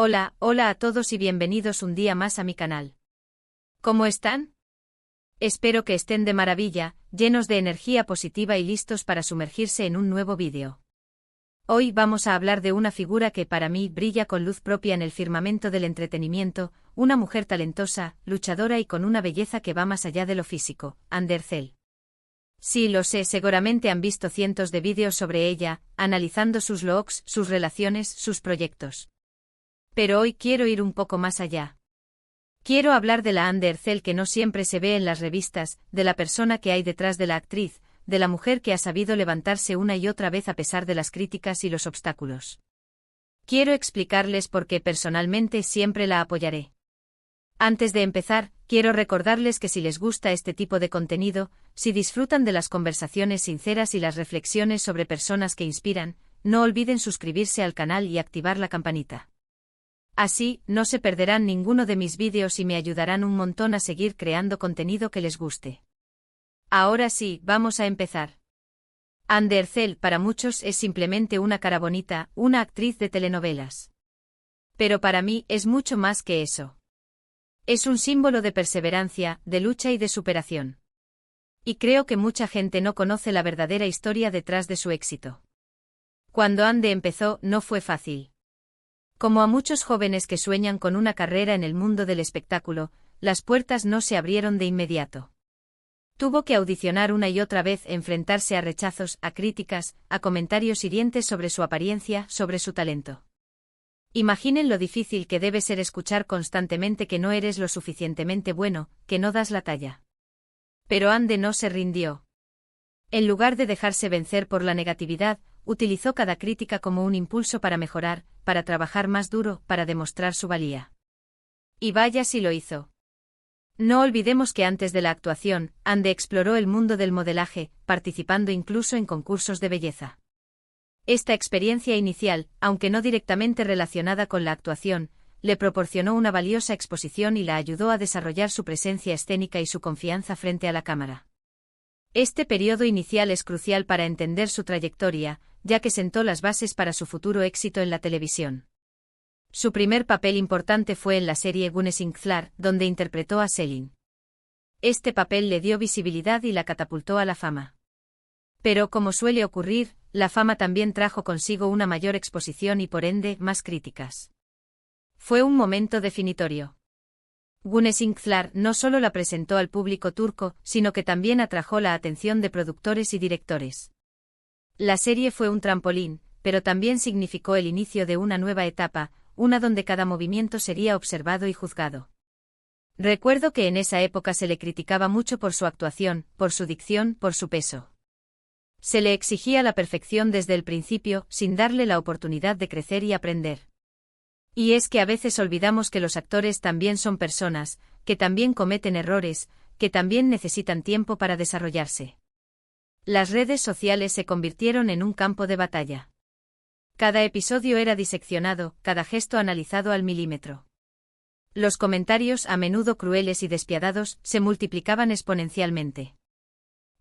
Hola a todos y bienvenidos un día más a mi canal. ¿Cómo están? Espero que estén de maravilla, llenos de energía positiva y listos para sumergirse en un nuevo vídeo. Hoy vamos a hablar de una figura que para mí brilla con luz propia en el firmamento del entretenimiento, una mujer talentosa, luchadora y con una belleza que va más allá de lo físico, Anne Derzel. Sí, lo sé, seguramente han visto cientos de vídeos sobre ella, analizando sus looks, sus relaciones, sus proyectos. Pero hoy quiero ir un poco más allá. Quiero hablar de la Anne Derzel que no siempre se ve en las revistas, de la persona que hay detrás de la actriz, de la mujer que ha sabido levantarse una y otra vez a pesar de las críticas y los obstáculos. Quiero explicarles por qué personalmente siempre la apoyaré. Antes de empezar, quiero recordarles que si les gusta este tipo de contenido, si disfrutan de las conversaciones sinceras y las reflexiones sobre personas que inspiran, no olviden suscribirse al canal y activar la campanita. Así, no se perderán ninguno de mis vídeos y me ayudarán un montón a seguir creando contenido que les guste. Ahora sí, vamos a empezar. Anne Derzel para muchos es simplemente una cara bonita, una actriz de telenovelas. Pero para mí es mucho más que eso. Es un símbolo de perseverancia, de lucha y de superación. Y creo que mucha gente no conoce la verdadera historia detrás de su éxito. Cuando Anne empezó, no fue fácil. Como a muchos jóvenes que sueñan con una carrera en el mundo del espectáculo, las puertas no se abrieron de inmediato. Tuvo que audicionar una y otra vez, enfrentarse a rechazos, a críticas, a comentarios hirientes sobre su apariencia, sobre su talento. Imaginen lo difícil que debe ser escuchar constantemente que no eres lo suficientemente bueno, que no das la talla. Pero Anne no se rindió. En lugar de dejarse vencer por la negatividad, utilizó cada crítica como un impulso para mejorar, para trabajar más duro, para demostrar su valía. Y vaya si lo hizo. No olvidemos que antes de la actuación, Anne exploró el mundo del modelaje, participando incluso en concursos de belleza. Esta experiencia inicial, aunque no directamente relacionada con la actuación, le proporcionó una valiosa exposición y la ayudó a desarrollar su presencia escénica y su confianza frente a la cámara. Este periodo inicial es crucial para entender su trayectoria, ya que sentó las bases para su futuro éxito en la televisión. Su primer papel importante fue en la serie Gunne Sinclair, donde interpretó a Selin. Este papel le dio visibilidad y la catapultó a la fama. Pero como suele ocurrir, la fama también trajo consigo una mayor exposición y por ende, más críticas. Fue un momento definitorio. Gunne Sinclair no solo la presentó al público turco, sino que también atrajo la atención de productores y directores. La serie fue un trampolín, pero también significó el inicio de una nueva etapa, una donde cada movimiento sería observado y juzgado. Recuerdo que en esa época se le criticaba mucho por su actuación, por su dicción, por su peso. Se le exigía la perfección desde el principio, sin darle la oportunidad de crecer y aprender. Y es que a veces olvidamos que los actores también son personas, que también cometen errores, que también necesitan tiempo para desarrollarse. Las redes sociales se convirtieron en un campo de batalla. Cada episodio era diseccionado, cada gesto analizado al milímetro. Los comentarios, a menudo crueles y despiadados, se multiplicaban exponencialmente.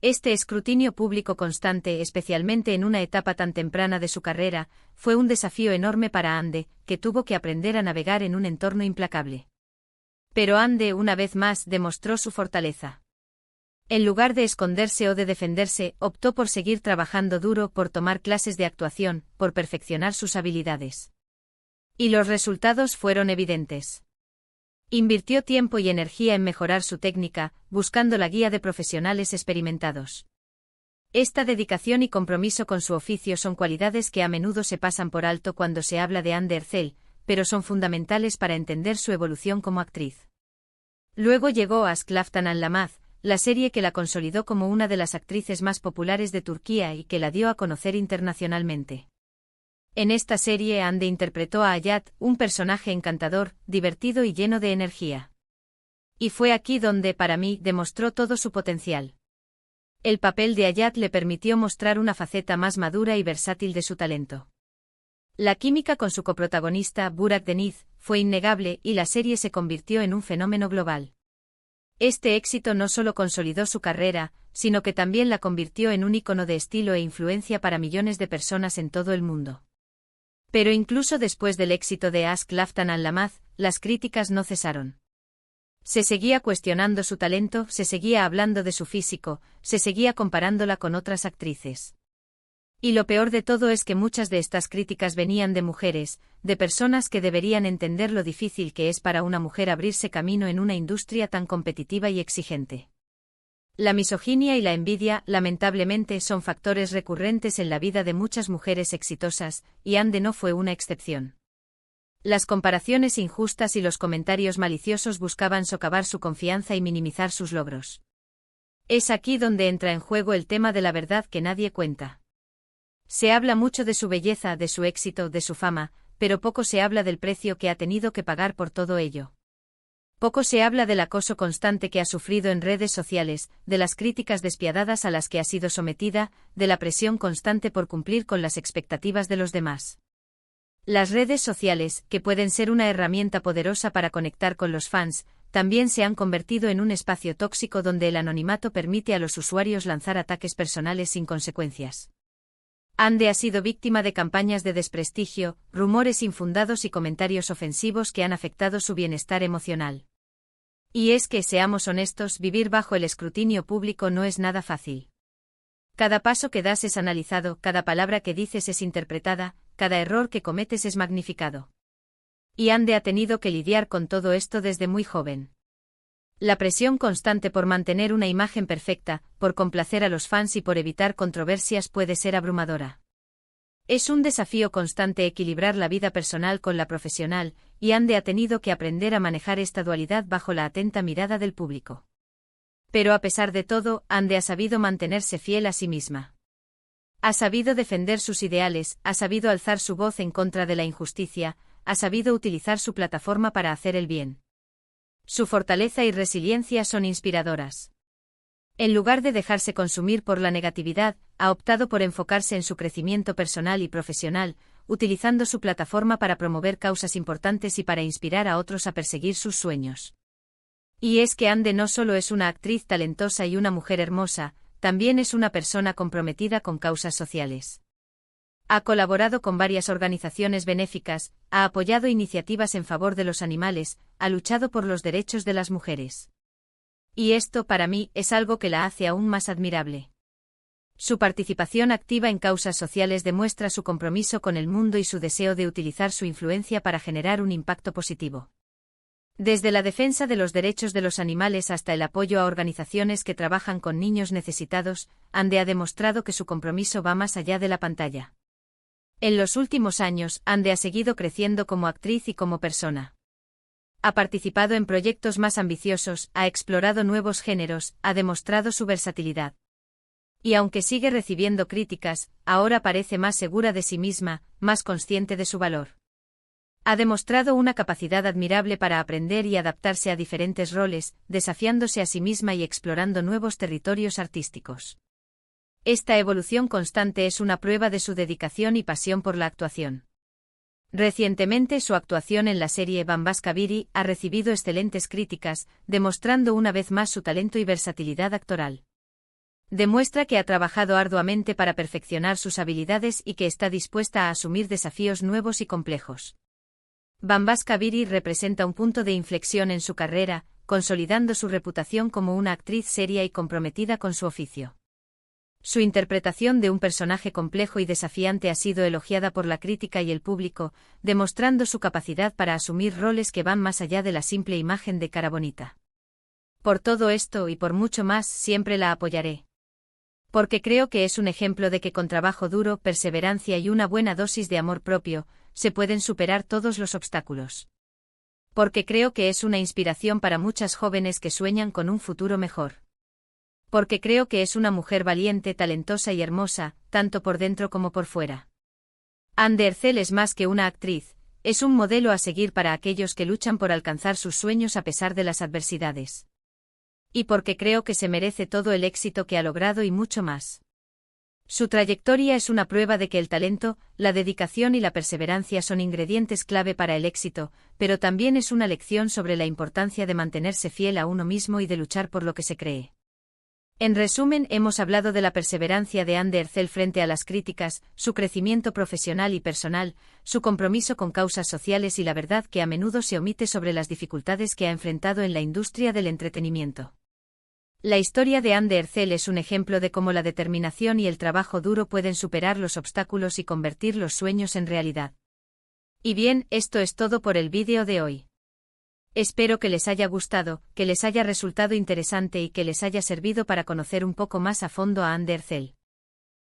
Este escrutinio público constante, especialmente en una etapa tan temprana de su carrera, fue un desafío enorme para Anne, que tuvo que aprender a navegar en un entorno implacable. Pero Anne, una vez más, demostró su fortaleza. En lugar de esconderse o de defenderse, optó por seguir trabajando duro, por tomar clases de actuación, por perfeccionar sus habilidades. Y los resultados fueron evidentes. Invirtió tiempo y energía en mejorar su técnica, buscando la guía de profesionales experimentados. Esta dedicación y compromiso con su oficio son cualidades que a menudo se pasan por alto cuando se habla de Anne Derzel, pero son fundamentales para entender su evolución como actriz. Luego llegó a Aşk Laftan Anlamaz, la serie que la consolidó como una de las actrices más populares de Turquía y que la dio a conocer internacionalmente. En esta serie Anne interpretó a Hayat, un personaje encantador, divertido y lleno de energía. Y fue aquí donde, para mí, demostró todo su potencial. El papel de Hayat le permitió mostrar una faceta más madura y versátil de su talento. La química con su coprotagonista, Burak Deniz, fue innegable y la serie se convirtió en un fenómeno global. Este éxito no solo consolidó su carrera, sino que también la convirtió en un ícono de estilo e influencia para millones de personas en todo el mundo. Pero incluso después del éxito de Ask Laftan and Lamaz, las críticas no cesaron. Se seguía cuestionando su talento, se seguía hablando de su físico, se seguía comparándola con otras actrices. Y lo peor de todo es que muchas de estas críticas venían de mujeres, de personas que deberían entender lo difícil que es para una mujer abrirse camino en una industria tan competitiva y exigente. La misoginia y la envidia, lamentablemente, son factores recurrentes en la vida de muchas mujeres exitosas, y Ande no fue una excepción. Las comparaciones injustas y los comentarios maliciosos buscaban socavar su confianza y minimizar sus logros. Es aquí donde entra en juego el tema de la verdad que nadie cuenta. Se habla mucho de su belleza, de su éxito, de su fama, pero poco se habla del precio que ha tenido que pagar por todo ello. Poco se habla del acoso constante que ha sufrido en redes sociales, de las críticas despiadadas a las que ha sido sometida, de la presión constante por cumplir con las expectativas de los demás. Las redes sociales, que pueden ser una herramienta poderosa para conectar con los fans, también se han convertido en un espacio tóxico donde el anonimato permite a los usuarios lanzar ataques personales sin consecuencias. Ande ha sido víctima de campañas de desprestigio, rumores infundados y comentarios ofensivos que han afectado su bienestar emocional. Y es que, seamos honestos, vivir bajo el escrutinio público no es nada fácil. Cada paso que das es analizado, cada palabra que dices es interpretada, cada error que cometes es magnificado. Y Ande ha tenido que lidiar con todo esto desde muy joven. La presión constante por mantener una imagen perfecta, por complacer a los fans y por evitar controversias puede ser abrumadora. Es un desafío constante equilibrar la vida personal con la profesional, y Ande ha tenido que aprender a manejar esta dualidad bajo la atenta mirada del público. Pero a pesar de todo, Ande ha sabido mantenerse fiel a sí misma. Ha sabido defender sus ideales, ha sabido alzar su voz en contra de la injusticia, ha sabido utilizar su plataforma para hacer el bien. Su fortaleza y resiliencia son inspiradoras. En lugar de dejarse consumir por la negatividad, ha optado por enfocarse en su crecimiento personal y profesional, utilizando su plataforma para promover causas importantes y para inspirar a otros a perseguir sus sueños. Y es que Ande no solo es una actriz talentosa y una mujer hermosa, también es una persona comprometida con causas sociales. Ha colaborado con varias organizaciones benéficas, ha apoyado iniciativas en favor de los animales, ha luchado por los derechos de las mujeres. Y esto, para mí, es algo que la hace aún más admirable. Su participación activa en causas sociales demuestra su compromiso con el mundo y su deseo de utilizar su influencia para generar un impacto positivo. Desde la defensa de los derechos de los animales hasta el apoyo a organizaciones que trabajan con niños necesitados, Ande ha demostrado que su compromiso va más allá de la pantalla. En los últimos años, Ande ha seguido creciendo como actriz y como persona. Ha participado en proyectos más ambiciosos, ha explorado nuevos géneros, ha demostrado su versatilidad. Y aunque sigue recibiendo críticas, ahora parece más segura de sí misma, más consciente de su valor. Ha demostrado una capacidad admirable para aprender y adaptarse a diferentes roles, desafiándose a sí misma y explorando nuevos territorios artísticos. Esta evolución constante es una prueba de su dedicación y pasión por la actuación. Recientemente su actuación en la serie Bambaska Birie ha recibido excelentes críticas, demostrando una vez más su talento y versatilidad actoral. Demuestra que ha trabajado arduamente para perfeccionar sus habilidades y que está dispuesta a asumir desafíos nuevos y complejos. Bambaska Birie representa un punto de inflexión en su carrera, consolidando su reputación como una actriz seria y comprometida con su oficio. Su interpretación de un personaje complejo y desafiante ha sido elogiada por la crítica y el público, demostrando su capacidad para asumir roles que van más allá de la simple imagen de cara bonita. Por todo esto y por mucho más, siempre la apoyaré. Porque creo que es un ejemplo de que con trabajo duro, perseverancia y una buena dosis de amor propio, se pueden superar todos los obstáculos. Porque creo que es una inspiración para muchas jóvenes que sueñan con un futuro mejor. Porque creo que es una mujer valiente, talentosa y hermosa, tanto por dentro como por fuera. Ande Ercel es más que una actriz, es un modelo a seguir para aquellos que luchan por alcanzar sus sueños a pesar de las adversidades. Y porque creo que se merece todo el éxito que ha logrado y mucho más. Su trayectoria es una prueba de que el talento, la dedicación y la perseverancia son ingredientes clave para el éxito, pero también es una lección sobre la importancia de mantenerse fiel a uno mismo y de luchar por lo que se cree. En resumen, hemos hablado de la perseverancia de Anne Derzel frente a las críticas, su crecimiento profesional y personal, su compromiso con causas sociales y la verdad que a menudo se omite sobre las dificultades que ha enfrentado en la industria del entretenimiento. La historia de Anne Derzel es un ejemplo de cómo la determinación y el trabajo duro pueden superar los obstáculos y convertir los sueños en realidad. Y bien, esto es todo por el vídeo de hoy. Espero que les haya gustado, que les haya resultado interesante y que les haya servido para conocer un poco más a fondo a Anne Derzel.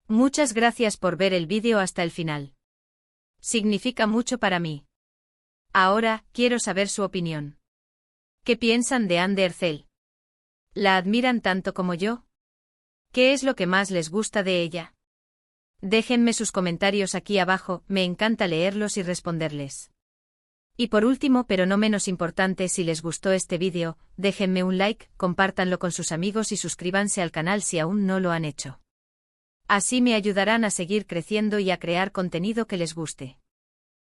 Muchas gracias por ver el vídeo hasta el final. Significa mucho para mí. Ahora, quiero saber su opinión. ¿Qué piensan de Anne Derzel? ¿La admiran tanto como yo? ¿Qué es lo que más les gusta de ella? Déjenme sus comentarios aquí abajo, me encanta leerlos y responderles. Y por último, pero no menos importante, si les gustó este vídeo, déjenme un like, compártanlo con sus amigos y suscríbanse al canal si aún no lo han hecho. Así me ayudarán a seguir creciendo y a crear contenido que les guste.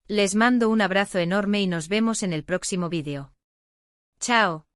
Les mando un abrazo enorme y nos vemos en el próximo vídeo. ¡Chao!